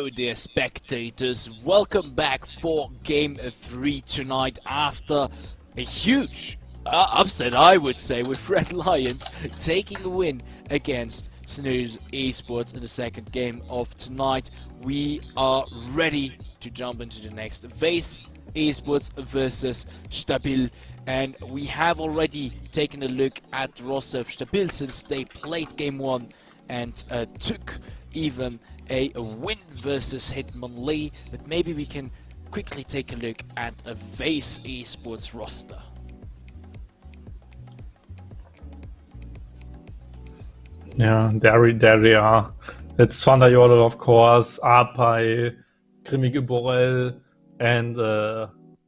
Hello dear spectators, welcome back for Game 3 tonight after a huge upset, I would say, with Red Lions taking a win against Snooze Esports in the second game of tonight. We are ready to jump into the next VACE Esports versus STABIL, and we have already taken a look at the roster of STABIL since they played game 1 and took even a win versus Hitmonlee, but maybe we can quickly take a look at a VACE Esports roster. Yeah, there they are. It's Thunderjodel, of course, Arpai, Grimmige Borel, and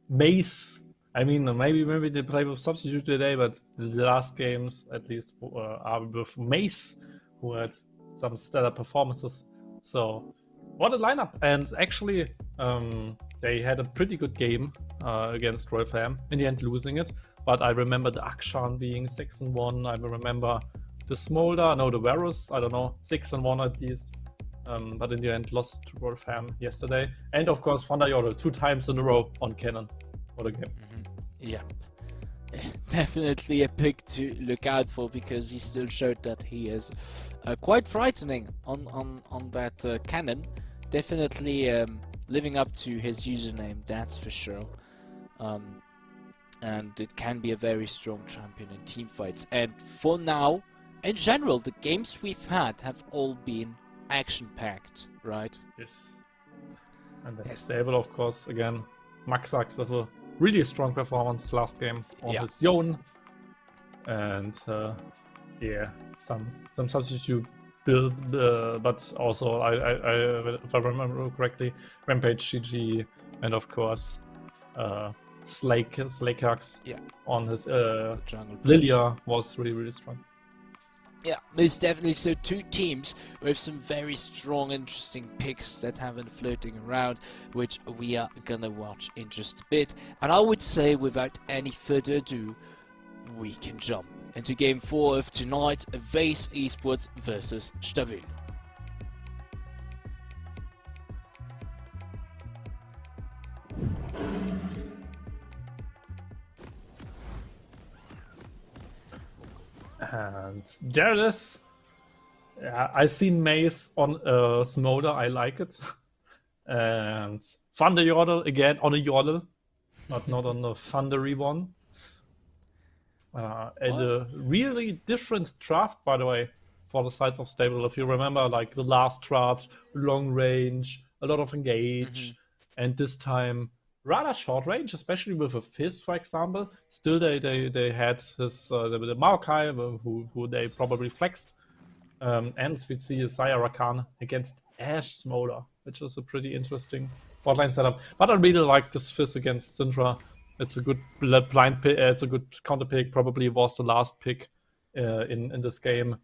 Mace. I mean, maybe they play with substitute today, but the last games, at least, are with Mace, who had some stellar performances. So, what a lineup! And actually, they had a pretty good game against Rolfham, in the end losing it. But I remember the Akshan being 6-1. I remember the Smolder, no, the Varus, I don't know, 6-1 at least. But in the end lost to Rolfham yesterday. And of course, Thunderjodel 2 times in a row on Cannon. What a game. Yeah. Definitely a pick to look out for, because he still showed that he is quite frightening on that cannon. Definitely living up to his username, that's for sure. And it can be a very strong champion in team fights. And for now, in general, the games we've had have all been action-packed, right? Yes. And then STABIL, of course, again, Maxax with a really strong performance last game on his own. And yeah, some substitute build, but also, if I remember correctly, Rampage GG, and of course, Slaykax on his Lilia was really strong. Yeah, most definitely. So 2 teams with some very strong, interesting picks that have been floating around, which we are gonna watch in just a bit. And I would say, without any further ado, we can jump into Game 4 of tonight, VACE Esports versus STABIL. And there it is. Yeah, I've seen Mace on Smolder, I like it. And Thunderjodel again on a Yodel, not on the thundery one. And a really different draft, by the way, for the sides of STABIL. If you remember, like the last draft, long range, a lot of engage, and this time rather short range, especially with a Fizz, for example. Still, they had his the Maokai, who they probably flexed. And we see a Zaya Rakan against Ash Smolder, which is a pretty interesting botlane setup. But I really like this Fizz against Syndra. It's a good blind pick. It's a good counter pick. Probably was the last pick in this game,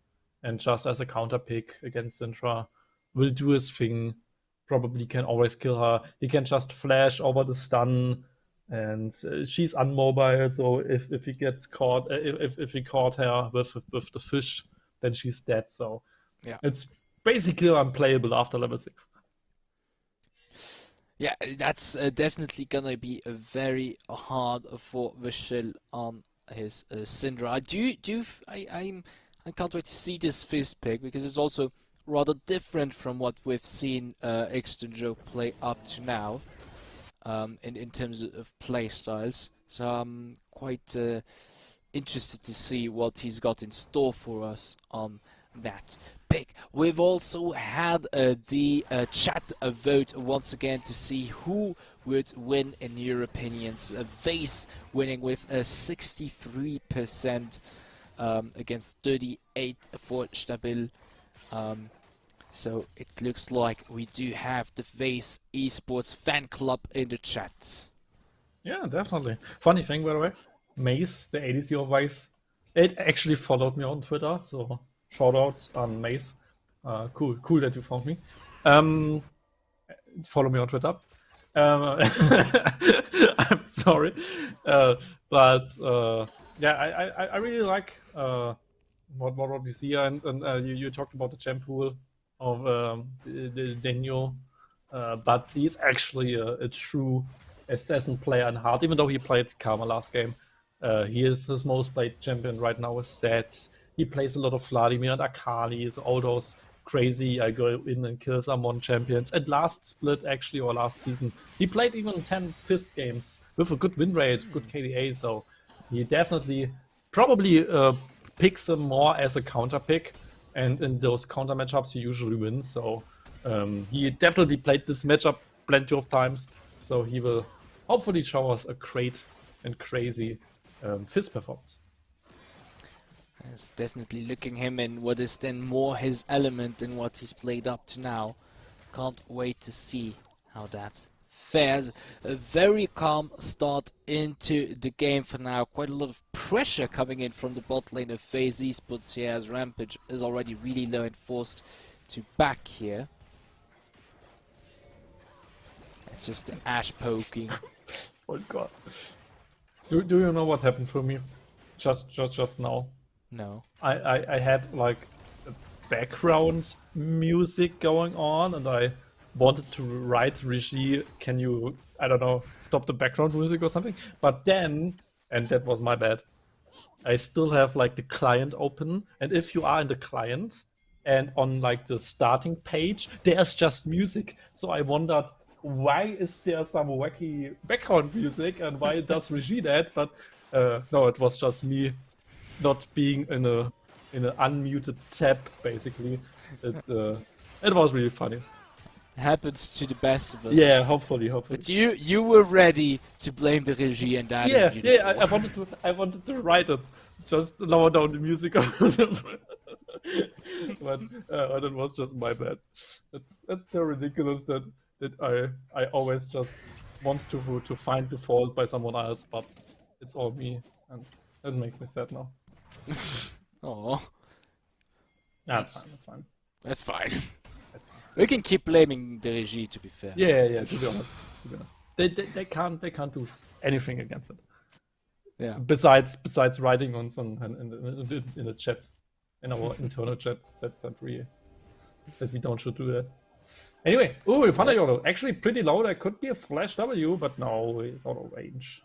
and just as a counter pick against Syndra, will do his thing. Probably can always kill her. He can just flash over the stun, and she's unmobile. So if he gets caught, if he caught her with the fish, then she's dead. So yeah, it's basically unplayable after level 6. Yeah, that's definitely gonna be very hard for Vishal on his Syndra. I can't wait to see this Fizz pick, because it's also rather different from what we've seen Extenjo play up to now, in terms of play styles. So I'm quite interested to see what he's got in store for us on that pick. We've also had the chat vote once again to see who would win in your opinions. VACE winning with 63% against 38% for STABIL. So it looks like we do have the VACE Esports fan club in the chat. Yeah, definitely. Funny thing, by the way, Mace, the ADC of VACE, it actually followed me on Twitter, so shoutouts on Mace. Cool that you found me. Follow me on Twitter. I'm sorry, but yeah, I really like what we see, and you talked about the gem pool of the Daniel but he's actually a true assassin player in heart, even though he played Karma last game. He is his most played champion right now with Zed. He plays a lot of Vladimir and Akali, so all those crazy I go in and kill someone champions. And last split, actually, or last season, he played even 10 fist games with a good win rate, good KDA, so he definitely probably picks him more as a counter pick, and in those counter matchups he usually wins, so he definitely played this matchup plenty of times, so he will hopefully show us a great and crazy fist performance. It's definitely looking him in what is then more his element than what he's played up to now. Can't wait to see how that fares. A very calm start into the game for now. Quite a lot of pressure coming in from the bot lane of VACE Esports here, as Rampage is already really low and forced to back here. It's just the Ash poking. Oh god. Do you know what happened for me? Just now. No. I had like a background music going on, and I wanted to write Regie, can you, I don't know, stop the background music or something? But then, and that was my bad, I still have like the client open, and if you are in the client and on like the starting page, there's just music. So I wondered, why is there some wacky background music and why does Regie that? But no, it was just me not being in an unmuted tab, basically. It was really funny. Happens to the best of us. Yeah, hopefully. But you were ready to blame the Regie, and that is beautiful. Yeah, I wanted to write it. Just lower down the music. But it was just my bad. It's so ridiculous that I always just want to find the fault by someone else, but it's all me, and that makes me sad now. Oh. That's fine. That's fine. That's fine. We can keep blaming the Regie, to be fair. Yeah. To be honest. They can't do anything against it. Yeah. Besides writing on some in the chat, in our internal chat, that we don't should do that. Anyway, Thunder Yolo, actually pretty low. There could be a flash W, but no, he's out of range.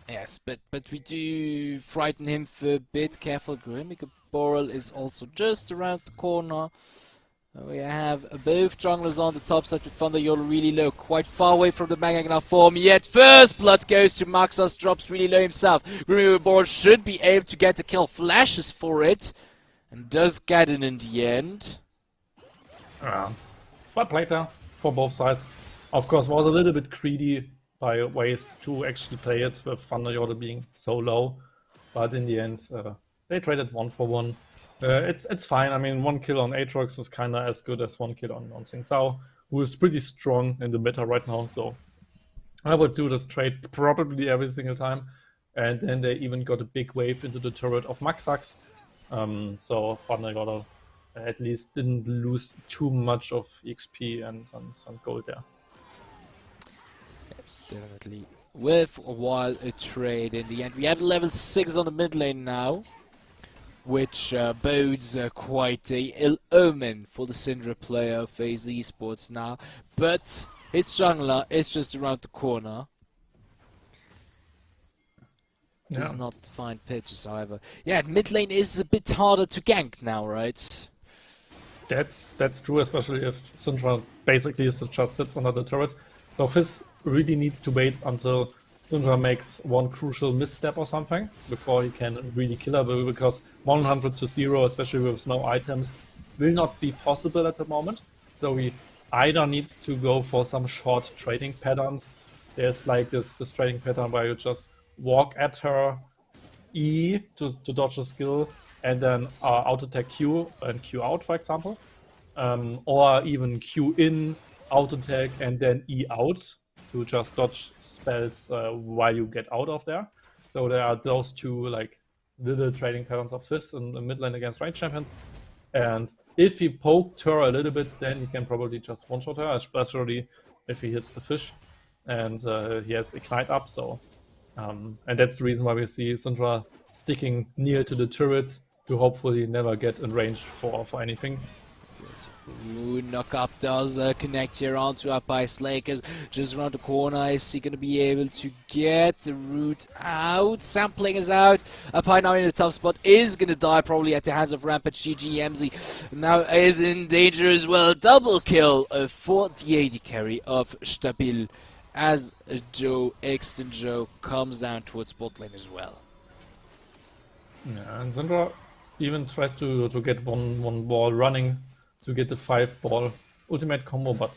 Yes, but we do frighten him for a bit. Careful, Grimmick Boral is also just around the corner. We have both junglers on the top side with Thunder Yolo really low, quite far away from the Magagnar form. Yet first blood goes to Maxas, drops really low himself. Grimmick Boral should be able to get the kill, flashes for it, and does get it in the end. But played there for both sides. Of course, was a little bit greedy by ways to actually play it with Thunder Yolo being so low, but in the end they traded 1 for 1. It's fine. I mean, 1 kill on Aatrox is kind of as good as 1 kill on Sing Sao, who is pretty strong in the meta right now. So I would do this trade probably every single time. And then they even got a big wave into the turret of Maxax. So Thunder Yolo at least didn't lose too much of XP and some gold there. It's definitely worthwhile a trade in the end. We have level 6 on the mid lane now, which bodes quite a ill omen for the Syndra player of VACE Esports now. But his jungler is just around the corner. Does not find pitches, however. Yeah, mid lane is a bit harder to gank now, right? That's true, especially if Syndra basically just sits under the turret. So Fizz really needs to wait until Syndra makes one crucial misstep or something before he can really kill her, because 100 to 0, especially with no items, will not be possible at the moment. So he either needs to go for some short trading patterns. There's like this trading pattern where you just walk at her, E to dodge a skill, and then auto-attack Q and Q out, for example. Or even Q in, auto-attack, and then E out to just dodge spells while you get out of there. So there are those two like little trading patterns of Fizz in the mid lane against range champions. And if he poked her a little bit, then he can probably just one-shot her, especially if he hits the fish. And he has Ignite up, so... and that's the reason why we see Syndra sticking near to the turret to hopefully never get in range for anything. Ooh, knock up does connect here onto up by Slakers. Just around the corner, is he going to be able to get the route out? Sampling is out. Up high now in a tough spot, is going to die probably at the hands of Rampage. GGMZ now is in danger as well. Double kill for the AD carry of Stabil as Joe, Exton Joe, comes down towards bot lane as well. Yeah, and Syndra even tries to get one ball running to get the 5-ball ultimate combo, but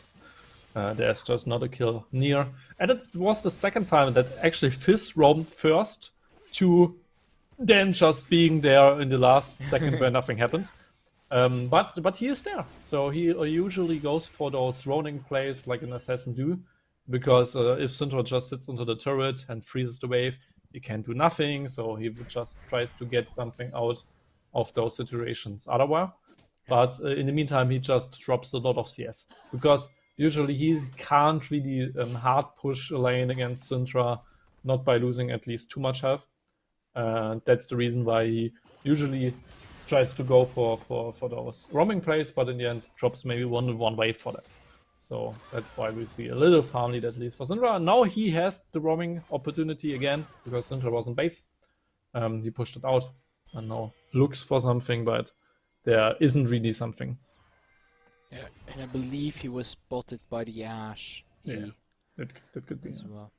there's just not a kill near. And it was the second time that actually Fizz roamed first to then just being there in the last second where nothing happens. But he is there, so he usually goes for those roaming plays like an assassin do, because if Syndra just sits onto the turret and freezes the wave, he can't do nothing, so he just tries to get something out of those situations otherwise. But in the meantime, he just drops a lot of CS, because usually he can't really hard push a lane against Syndra, not by losing at least too much health. That's the reason why he usually tries to go for those roaming plays, but in the end drops maybe one wave for that. So that's why we see a little farm lead at least for Syndra. Now he has the roaming opportunity again, because Syndra was in base. He pushed it out and now looks for something, but there isn't really something. Yeah, and I believe he was spotted by the Ashe. Yeah, that could be as well.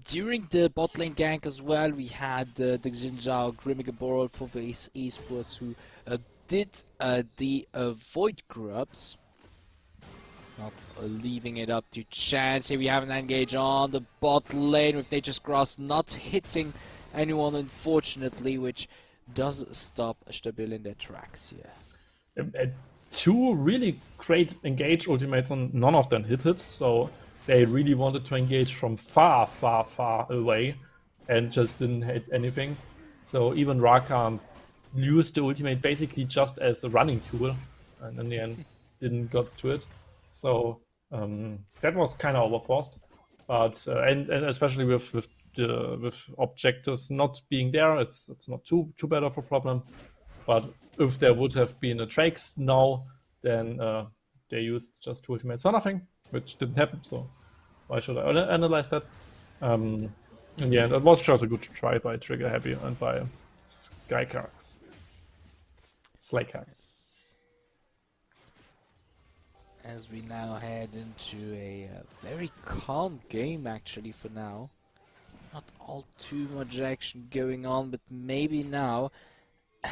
During the bot lane gank as well, we had the Xinjiao Grimmigaboral for VACE Esports, who did the Void Grubs. Not leaving it up to chance. Here we have an engage on the bot lane with Nature's Grasp, not hitting anyone unfortunately, which does stop Stabil in their tracks here. Two really great engage ultimates, and none of them hit it, so they really wanted to engage from far away and just didn't hit anything. So even Rakan used the ultimate basically just as a running tool, and in the end didn't got to it. So that was kind of overforced, but and especially with objectives not being there, it's not too bad of a problem. But if there would have been a Drakes now, then they used just two ultimates for nothing, which didn't happen. So why should I analyze that? In the end, it was just a good try by Trigger Happy and by Skycax. Slaycax. As we now head into a very calm game actually for now. Not all too much action going on, but maybe now,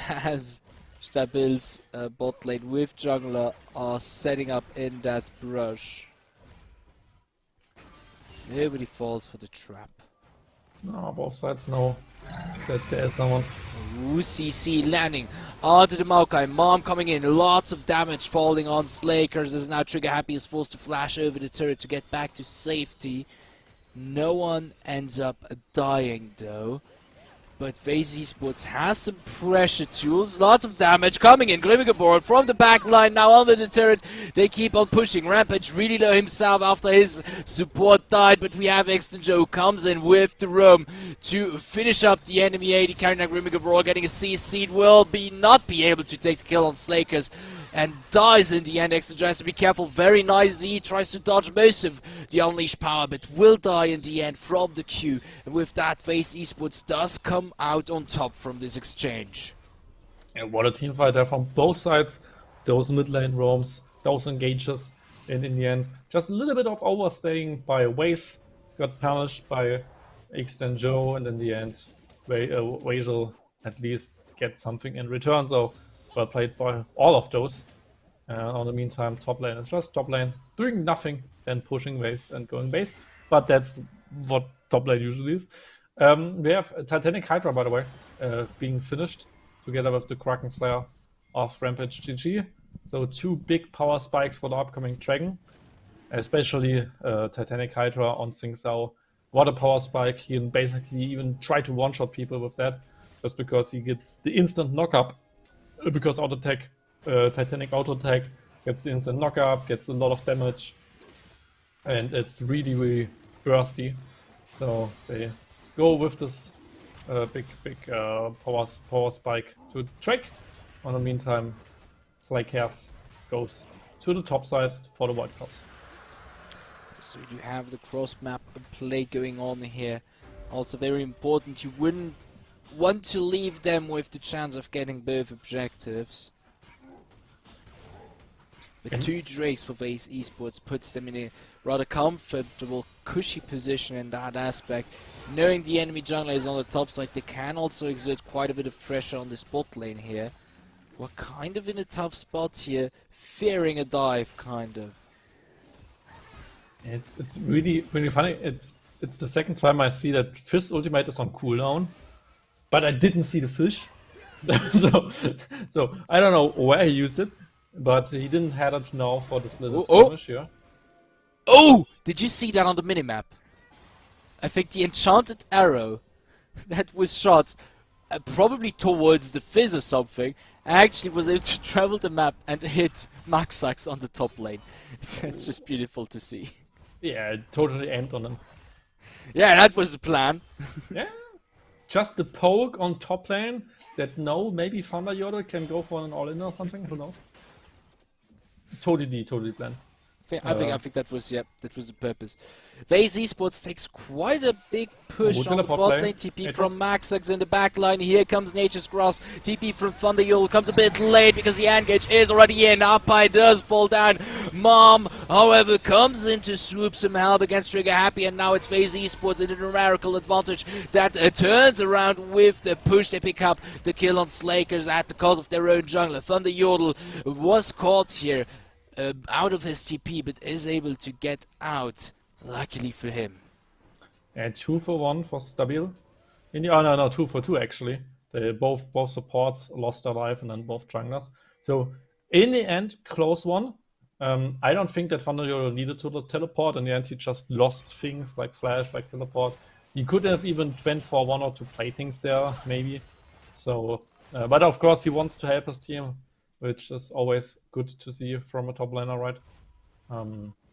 as Stabil's bot lane with jungler are setting up in that brush. Nobody falls for the trap. No, both sides know that there's someone. Ooh, CC landing onto the Maokai. Mom coming in, lots of damage falling on Slakers as now Trigger Happy is forced to flash over the turret to get back to safety. No one ends up dying though. But VACE Esports has some pressure tools, lots of damage coming in. Glimmergaboard from the back line now under the turret. They keep on pushing. Rampage really low himself after his support died, but we have Exton Joe comes in with the roam to finish up the enemy AD carrying out Glimmergaboard, getting a CC. Will not be able to take the kill on Slakers and dies in the end. Exton Joe has to be careful. Very nice Z, tries to dodge most of the unleashed power, but will die in the end from the Q. And with that, VACE Esports does come out on top from this exchange. And what a team fight there from both sides. Those mid lane roams, those engages, and in the end, just a little bit of overstaying by VACE. Got punished by Exton Joe, and in the end, VACE at least get something in return. So well played by all of those. On the meantime, top lane is just top lane doing nothing, then pushing VACE and going base. But that's what top lane usually is. We have Titanic Hydra, by the way, being finished together with the Kraken Slayer of Rampage GG. So two big power spikes for the upcoming Dragon, especially Titanic Hydra on Sing Sao. What a power spike! He can basically even try to one-shot people with that, just because he gets the instant knock-up. Because auto attack, Titanic auto attack gets the instant knock-up, gets a lot of damage, and it's really bursty. So they go with this big power spike to Drake. In the meantime, Flycast goes to the top side for the White Cops. So you have the cross map play going on here. Also very important, you wouldn't want to leave them with the chance of getting both objectives. But 2 Drakes for VACE Esports puts them in a rather comfortable, cushy position in that aspect. Knowing the enemy jungler is on the top side, they can also exert quite a bit of pressure on the bot lane here. We're kind of in a tough spot here, fearing a dive, kind of. It's really funny. It's the second time I see that Fizz ultimate is on cooldown, but I didn't see the fish. so I don't know where he used it, but he didn't have it now for this little skirmish here. Oh! Did you see that on the minimap? I think the enchanted arrow that was shot probably towards the Fizz or something actually was able to travel the map and hit Maxax on the top lane. It's just beautiful to see. Yeah, it totally aimed on him. Yeah, that was the plan. Yeah, just the poke on top lane that maybe Thunder Yodel can go for an all-in or something, who knows? Totally planned. I think that was the purpose. VACE Esports takes quite a big push on the bot lane. TP from Maxax in the back line. Here comes Nature's Grasp. TP from Thunder Yule comes a bit late because the engage is already in. Apai does fall down. Mom, however, comes in to swoop some help against Trigger Happy, and now it's VACE Esports in a numerical advantage that turns around with the push. They pick up the kill on Slakers at the cost of their own jungler. Thunder Yodel was caught here. Out of his TP, but is able to get out, luckily for him. And 2 for 1 for STABIL. No, 2 for 2 actually. They both supports lost their life, and then both junglers. So in the end, close one. I don't think that Thunder Yodel needed to teleport. In the end, he just lost things like flash, like teleport. He could have even went for 1 or 2 playthings there, maybe. So, but of course, he wants to help his team, which is always good to see from a top laner, right?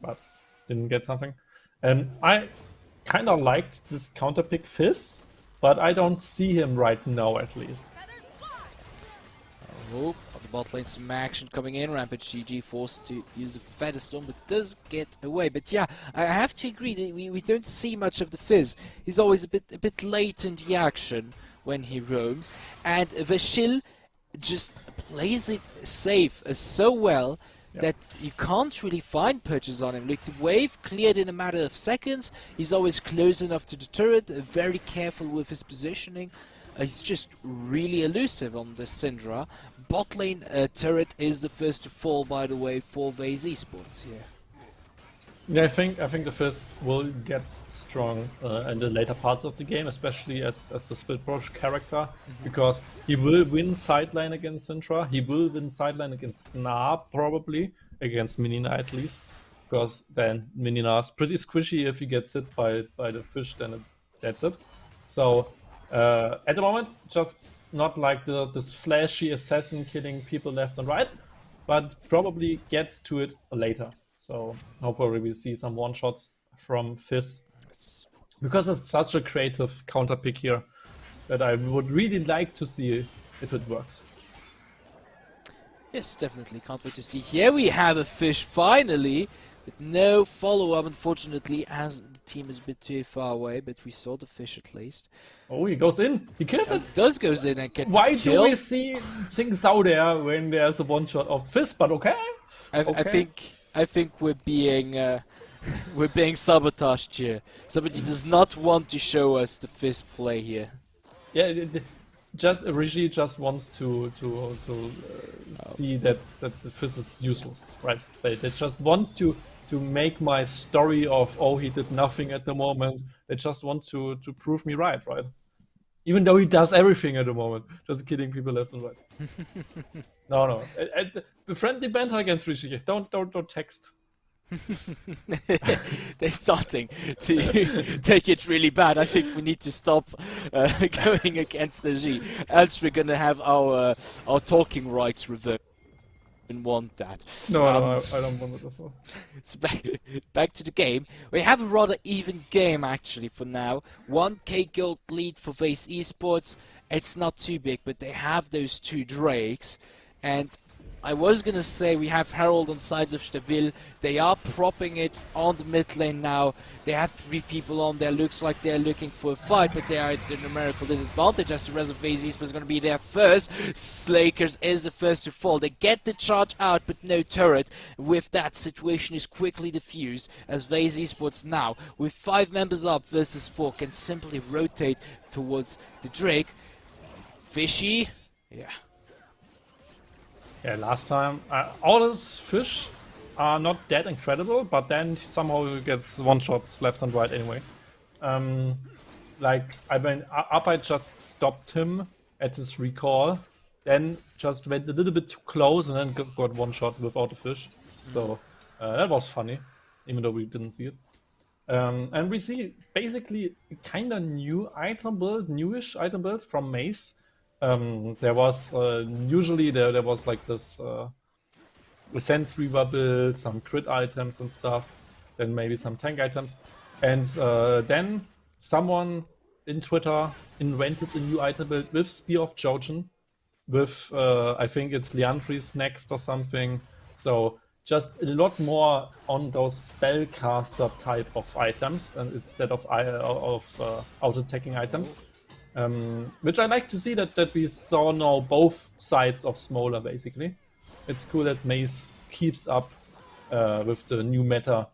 But didn't get something. I kind of liked this counter pick Fizz, but I don't see him right now, at least. Oh, on the bot lane, some action coming in. Rampage GG forced to use the Feather Storm, but does get away. But yeah, I have to agree that we don't see much of the Fizz. He's always a bit late in the action when he roams, and Vashil just plays it safe so well that you can't really find purchase on him. Like, the wave cleared in a matter of seconds. He's always close enough to the turret, very careful with his positioning. He's just really elusive on the Syndra. Bot lane turret is the first to fall, by the way, for VACE Esports here. Yeah, I think the Fizz will get strong in the later parts of the game, especially as the split push character, because he will win sideline against Syndra, he will win sideline against Gnar, probably, against Minina at least, because then Minina is pretty squishy. If he gets hit by the fish, then that's it. So at the moment, just not like this flashy assassin killing people left and right, but probably gets to it later. So hopefully we see some one-shots from Fizz, because it's such a creative counter pick here that I would really like to see if it works. Yes, definitely. Can't wait to see. Here we have a fish finally, but no follow-up, unfortunately, as the team is a bit too far away, but we saw the fish at least. Oh, he goes in. He kills it. Does goes in and gets Why the kill. do we see things out there when there's a one-shot of Fizz? But okay. I think we're being sabotaged here. Somebody does not want to show us the Fizz play here. Yeah, just Rishi just wants to see that the Fizz is useless, right? They just want to make my story of, oh, he did nothing at the moment. They just want to prove me right? Even though he does everything at the moment, just killing people left and right. No. The friendly banter against Rishi. Don't text. They're starting to take it really bad. I think we need to stop going against Rishi, else we're gonna have our talking rights revoked. Want that. No, I don't want it as well. So back to the game. We have a rather even game actually for now. 1k gold lead for VACE Esports. It's not too big, but they have those 2 Drakes, and I was gonna say we have Herald on sides of Stabil. They are propping it on the mid lane now. They have 3 people on there. Looks like they're looking for a fight, but they are at the numerical disadvantage as the rest of VACE Esports is gonna be there first. Slakers is the first to fall. They get the charge out, but no turret. With that, situation is quickly diffused as VACE Esports now, with 5 members up versus 4, can simply rotate towards the Drake. Fishy, yeah. Yeah, last time, all his fish are not that incredible, but then somehow he gets one-shots left and right anyway. Like, I mean, I just stopped him at his recall, then just went a little bit too close and then got one shot without a fish. So, that was funny, even though we didn't see it. And we see basically a kind of new item build, newish item build from Mace. There was usually there was like this Sense Reaver build, some crit items and stuff, then maybe some tank items, and then someone in Twitter invented a new item build with Spear of Jojen, with I think it's Liandry's next or something. So just a lot more on those spellcaster type of items, and instead of auto-attacking items. Which I like to see that we saw now both sides of Smolar, basically. It's cool that Mace keeps up with the new meta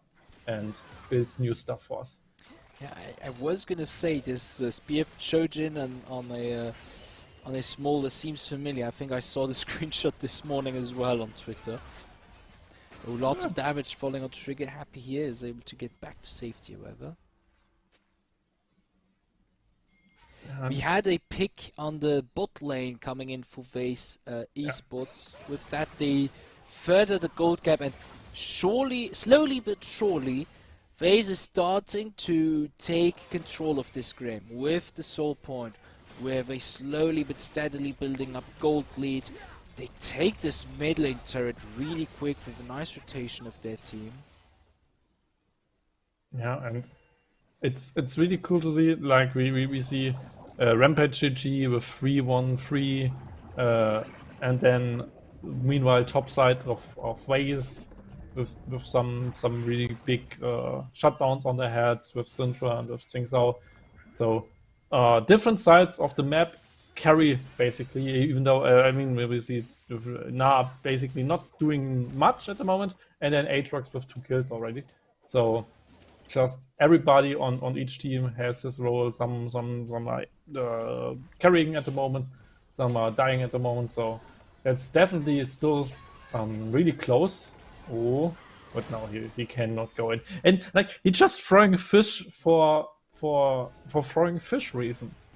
and builds new stuff for us. Yeah, I was gonna say this Spear of Chojin on a Smolar seems familiar. I think I saw the screenshot this morning as well on Twitter. Oh, lots of damage falling on Trigger. Happy he is able to get back to safety, however. We had a pick on the bot lane coming in for VACE Esports. With that, they further the gold gap, and slowly but surely, VACE is starting to take control of this game with the soul point, where they slowly but steadily building up gold lead. They take this mid lane turret really quick with a nice rotation of their team. Yeah, and it's really cool to see. Like we see Rampage GG with 3-1-3, and then meanwhile top side of VACE with some really big shutdowns on their heads with Syndra and with Tsingtao. So different sides of the map carry basically, even though I mean we see Na basically not doing much at the moment, and then Aatrox with 2 kills already. So just everybody on each team has his role. Some are carrying at the moment, some are dying at the moment. So that's definitely still really close. Oh, but now he cannot go in, and like he's just throwing fish for throwing fish reasons,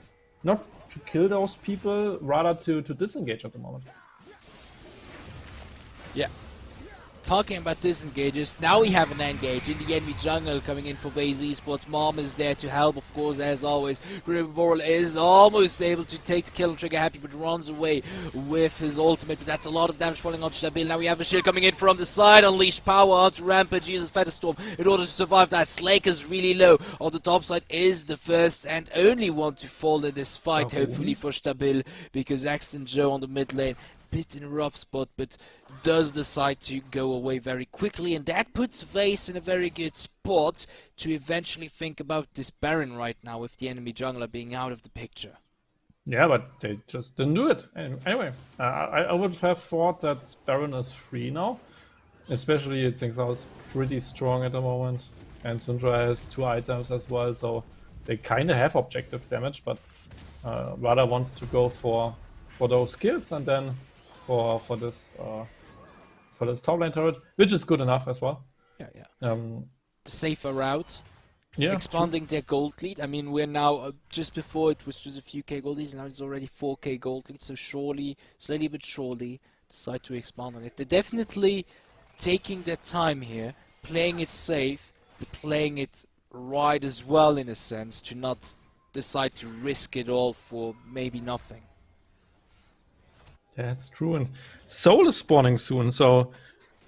not to kill those people, rather to disengage at the moment. Yeah. Talking about disengages, now we have an engage in the enemy jungle coming in for VACE Esports. Mom is there to help, of course, as always. Riverboral is almost able to take the kill. Trigger happy, but runs away with his ultimate. But that's a lot of damage falling on Stabil. Now we have a shield coming in from the side. Unleash power onto Rampage. Uses Featherstorm in order to survive that. Slake is really low. On the top side is the first and only one to fall in this fight, hopefully for Stabil, because Axton Joe on the mid lane, bit in a rough spot, but does decide to go away very quickly, and that puts VACE in a very good spot to eventually think about this Baron right now, with the enemy jungler being out of the picture. Yeah, but they just didn't do it. Anyway, I would have thought that Baron is free now, especially it thinks I was pretty strong at the moment, and Syndra has 2 items as well, so they kind of have objective damage, but rather want to go for those kills and then for this top lane turret, which is good enough as well. Yeah. The safer route. Yeah, expanding their gold lead. I mean, we're now just before it was just a few K gold leads, now it's already 4K gold lead. So slowly but surely, decide to expand on it. They're definitely taking their time here, playing it safe, but playing it right as well in a sense, to not decide to risk it all for maybe nothing. Yeah, that's true. And Soul is spawning soon, so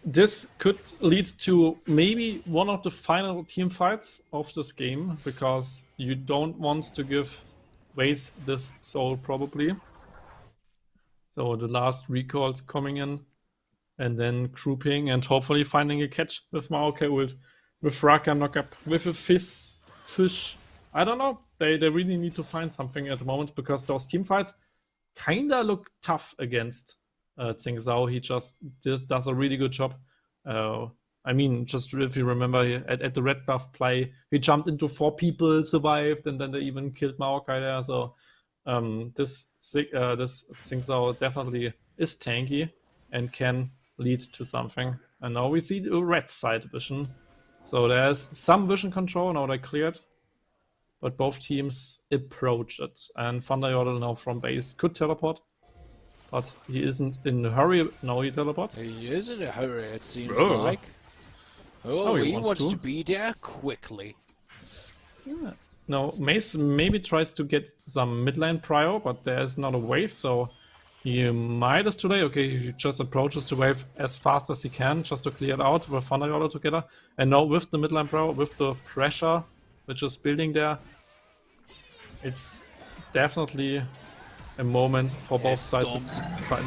this could lead to maybe one of the final team fights of this game, because you don't want to give VACE this Soul probably. So the last recall's coming in. and then grouping and hopefully finding a catch with Maokai ult, with Raka knock up, with a fish. I don't know. They really need to find something at the moment because those team fights kinda look tough against Tsing Zhao. He just does a really good job. I mean, just if you remember at the red buff play, he jumped into 4 people, survived, and then they even killed Maokai there. So this Tsing Zhao definitely is tanky and can lead to something. And now we see the red side vision. So there's some vision control, now they cleared. But both teams approach it. And Thunder Yordle now from base could teleport. But he isn't in a hurry. No, he teleports. He is in a hurry, it seems Oh. like. Oh, he he wants wants to. to be there quickly. Yeah. No, Mace maybe tries to get some mid lane prior, but there's not a wave, so he might as today. Okay, he just approaches the wave as fast as he can just to clear it out with Thunder Yordle together. And now with the mid lane prior, with the pressure which is building there, it's definitely a moment for both sides. Storms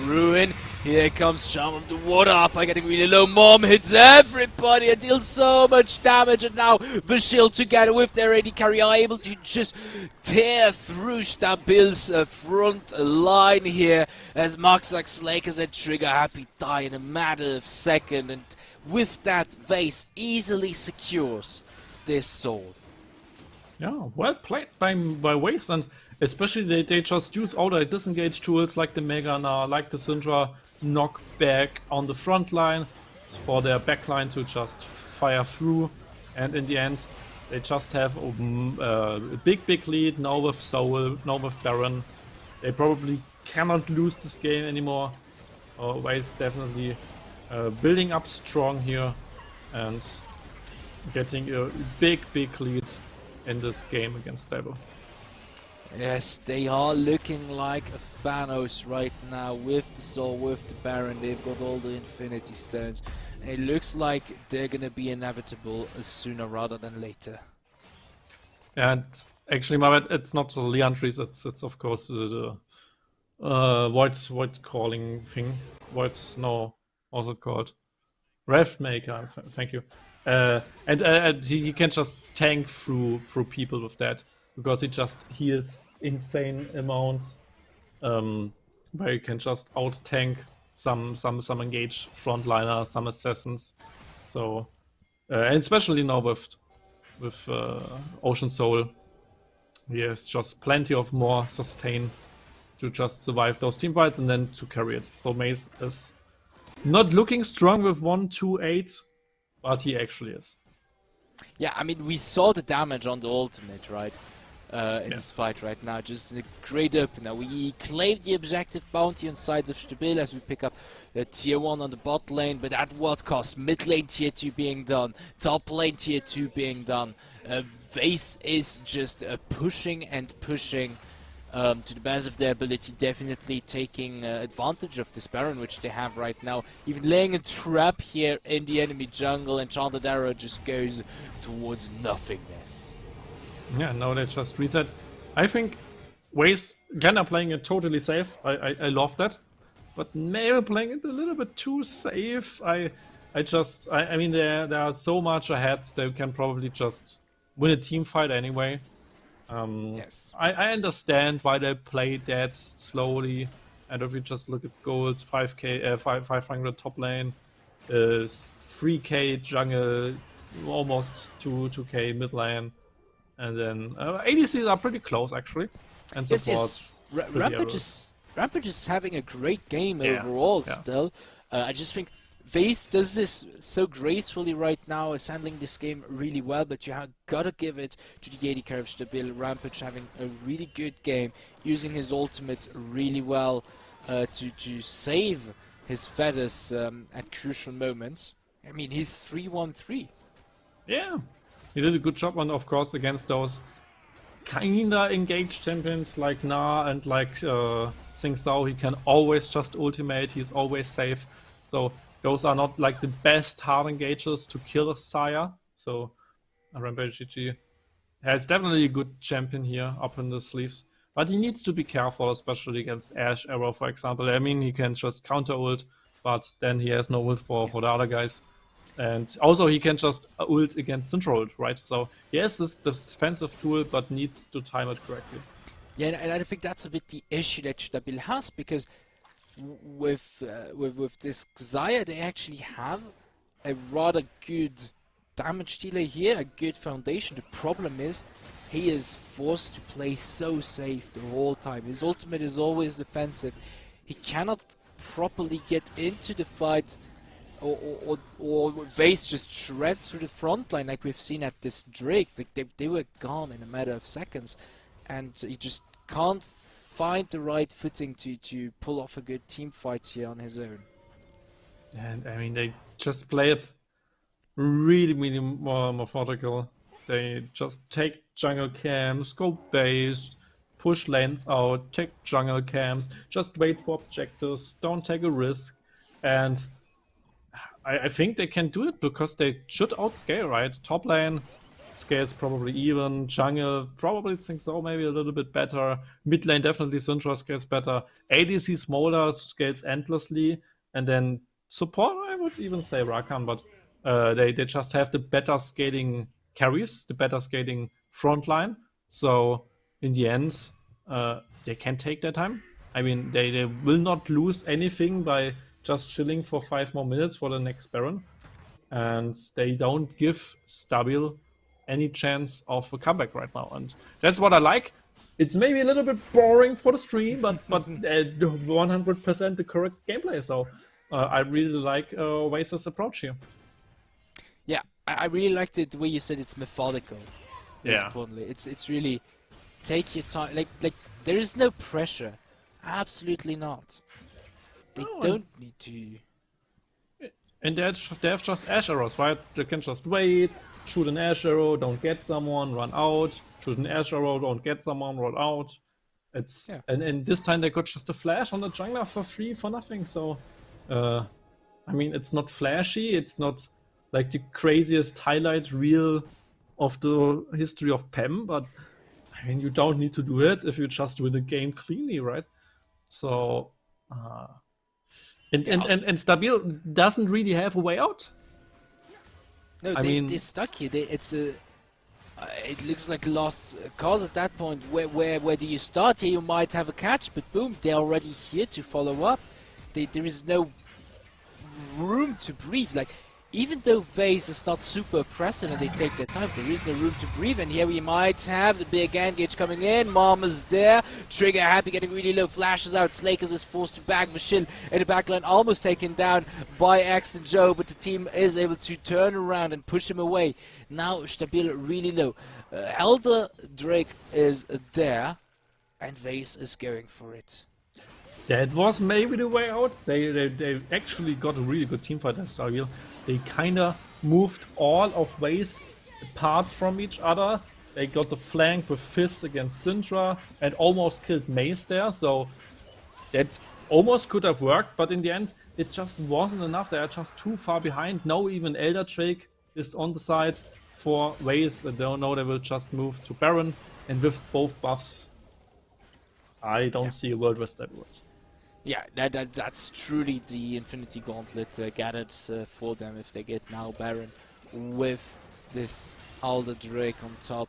ruin. Here comes Charm of the Water up by getting really low. Mom hits everybody and deals so much damage. And now the shield together with their AD carry are able to just tear through Stabil's front line here as Markzak Slakers and Trigger Happy die in a matter of second. And with that, VACE easily secures this soul. Yeah, well played by VACE, and especially they just use all the disengage tools like the Megana, like the Syndra knockback on the front line for their backline to just fire through, and in the end they just have a big lead now with Soul, now with Baron. They probably cannot lose this game anymore. VACE definitely building up strong here and getting a big lead in this game against STABIL. Yes, they are looking like a Thanos right now with the Soul, with the Baron. They've got all the Infinity Stones. It looks like they're gonna be inevitable sooner rather than later. And actually, my bad, it's not the Leandries, it's of course the void calling thing. No, what's it called? Rift Maker, thank you. And he can just tank through people with that because he just heals insane amounts. Where you can just out tank some engaged frontliners, some assassins. So and especially now with Ocean Soul, he has just plenty of more sustain to just survive those team fights and then to carry it. So Mace is not looking strong with 1-2-8, but he actually is. Yeah, I mean, we saw the damage on the ultimate, right? In this fight right now, just a great opener. We claimed the objective bounty on sides of STABIL as we pick up tier 1 on the bot lane, but at what cost? Mid lane tier 2 being done, top lane tier 2 being done. VACE is just pushing and pushing to the best of their ability, definitely taking advantage of this Baron which they have right now, even laying a trap here in the enemy jungle, and Enchanted Arrow just goes towards nothingness. Yeah, now they just reset. I think VACE kinda playing it totally safe. I love that, but maybe playing it a little bit too safe. I mean they are so much ahead. They can probably just win a team fight anyway. Yes. I understand why they play that slowly, and if you just look at gold, 500 top lane, 3k jungle, almost 2k mid lane, and then ADCs are pretty close actually, and supports. Rampage is having a great game Yeah, overall yeah. still. I just think VACE does this so gracefully right now, is handling this game really well, but you have gotta give it to the AD carry of STABIL. Rampage having a really good game, using his ultimate really well to save his feathers at crucial moments. I mean, he's 3-1-3. Yeah, he did a good job, and of course against those kinda engaged champions like Na and like Tsing Zhao, he can always just ultimate. He's always safe. So those are not like the best hard engagers to kill a Sire. So Rampage GG has definitely a good champion here up in the sleeves. But he needs to be careful, especially against Ash Arrow, for example. I mean, he can just counter ult, but then he has no ult for the other guys. And also he can just ult against Syndra ult, right? So he has this defensive tool, but needs to time it correctly. Yeah, and I think that's a bit the issue that STABIL has, because with this Xayah, they actually have a rather good damage dealer here, a good foundation. The problem is he is forced to play so safe the whole time. His ultimate is always defensive. He cannot properly get into the fight, or VACE just shreds through the front line like we've seen at this Drake. Like they were gone in a matter of seconds, and he just can't find the right footing to pull off a good team fight here on his own. And I mean, they just play it really more methodical. They just take jungle camps, go base, push lanes out, take jungle camps, just wait for objectives, don't take a risk. And I think they can do it because they should outscale, right? Top lane scales probably even, jungle probably thinks so, maybe a little bit better. Mid lane definitely Syndra scales better. ADC Smolder scales endlessly, and then support I would even say Rakan, but they just have the better scaling carries, the better scaling front line. So in the end, they can take their time. I mean, they will not lose anything by just chilling for 5 more minutes for the next Baron. And they don't give STABIL any chance of a comeback right now. And that's what I like. It's maybe a little bit boring for the stream, but 100% the correct gameplay. So I really like VACE's approach here. Yeah, I really liked the way you said it's methodical. Yeah. Importantly, it's really take your time. Like there is no pressure. Absolutely not. They don't need to. And they have just Ash arrows, right? They can just wait, shoot an Ash arrow, don't get someone, run out. Shoot an Ash arrow, don't get someone, run out. It's and this time they got just a flash on the jungler for free for nothing. So, I mean, it's not flashy. It's not like the craziest highlight reel of the history of PEM, but I mean, you don't need to do it if you just win the game cleanly, right? So, and STABIL doesn't really have a way out. No, they're stuck here. It's a. It looks like a lost cause at that point. Where do you start? Here you might have a catch, but boom, they're already here to follow up. There is no room to breathe. Like, even though VACE is not super oppressive and they take their time, there is no room to breathe. And here we might have the big engage coming in. Mama's there. Trigger happy, getting really low. Flashes out. Slakers is forced to bag Vashil in the backline, almost taken down by X and Joe, but the team is able to turn around and push him away. Now STABIL really low. Elder Drake is there, and VACE is going for it. That was maybe the way out. They actually got a really good team fight at STABIL. They kinda moved all of VACE apart from each other. They got the flank with Fizz against Syndra and almost killed Mace there, so that almost could have worked, but in the end it just wasn't enough. They are just too far behind. Now even Elder Drake is on the side for VACE. I don't know, they will just move to Baron, and with both buffs I don't see a world where STABIL works. Yeah, that's truly the Infinity Gauntlet gathered for them if they get now Baron with this Elder Drake on top.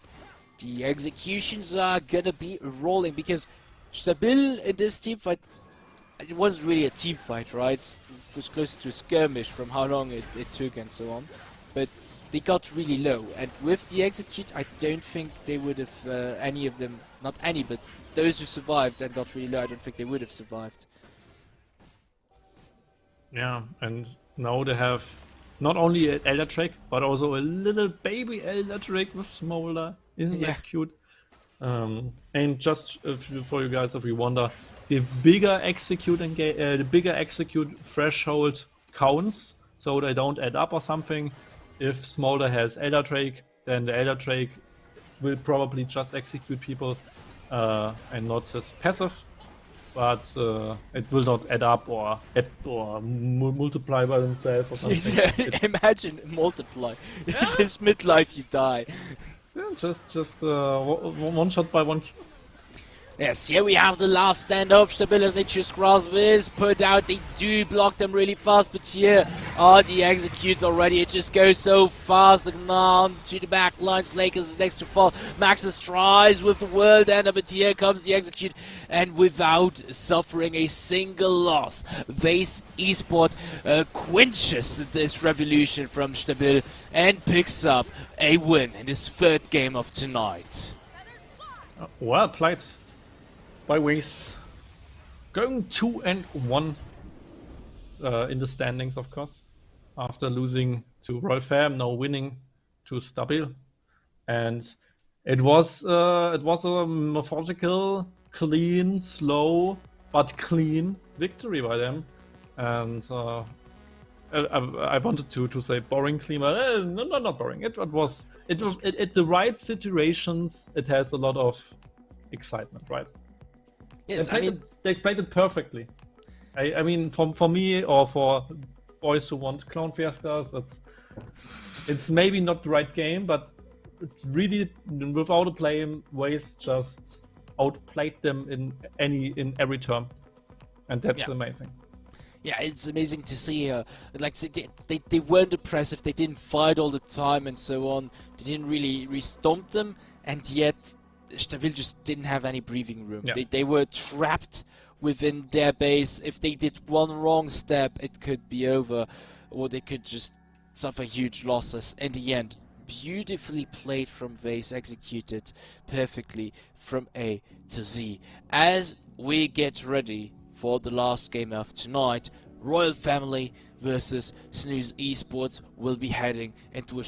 The executions are gonna be rolling because STABIL in this team fight, it wasn't really a team fight, right? It was closer to a skirmish from how long it took and so on. But they got really low, and with the execute, I don't think they would have, any of them, not any, but those who survived and got really low, I don't think they would have survived. Yeah, and now they have not only an Elder Drake, but also a little baby Elder Drake with Smolder. Isn't that cute? And just for you guys, if you wonder, the bigger execute threshold counts, so they don't add up or something. If Smolder has Elder Drake, then the Elder Drake will probably just execute people and not his passive. But it will not add up or multiply by themselves or something. Yeah, imagine multiply. Just midlife you die. Yeah, just one shot by one kill. Yes, here we have the last standoff. Stabil as they just grasp this, put out. They do block them really fast, but here are the executes already. It just goes so fast. The command to the back line. Slakers is next to fall. Maxis tries with the world ender, but here comes the execute. And without suffering a single loss, VACE Esports quenches this revolution from Stabil and picks up a win in his third game of tonight. Well played by VACE. Going 2-1 in the standings, of course, after losing to Royal Fam, now winning to STABIL, and it was a methodical, clean, slow but clean victory by them, and I wanted to say boring, clean, but no, not boring. It was at the right situations. It has a lot of excitement, right? Yes, they played it perfectly. I mean, for me or for boys who want Clown Fiestas, it's maybe not the right game, but it's really, without a play, VACE just outplayed them in every term, and that's amazing. Yeah, it's amazing to see. Like they weren't impressive. They didn't fight all the time and so on. They didn't really stomp them, and yet Stabil just didn't have any breathing room. Yeah. They were trapped within their base. If they did one wrong step, it could be over, or they could just suffer huge losses. In the end, beautifully played from VACE, executed perfectly from A to Z. As we get ready for the last game of tonight, Royal Family versus Snooze Esports will be heading into a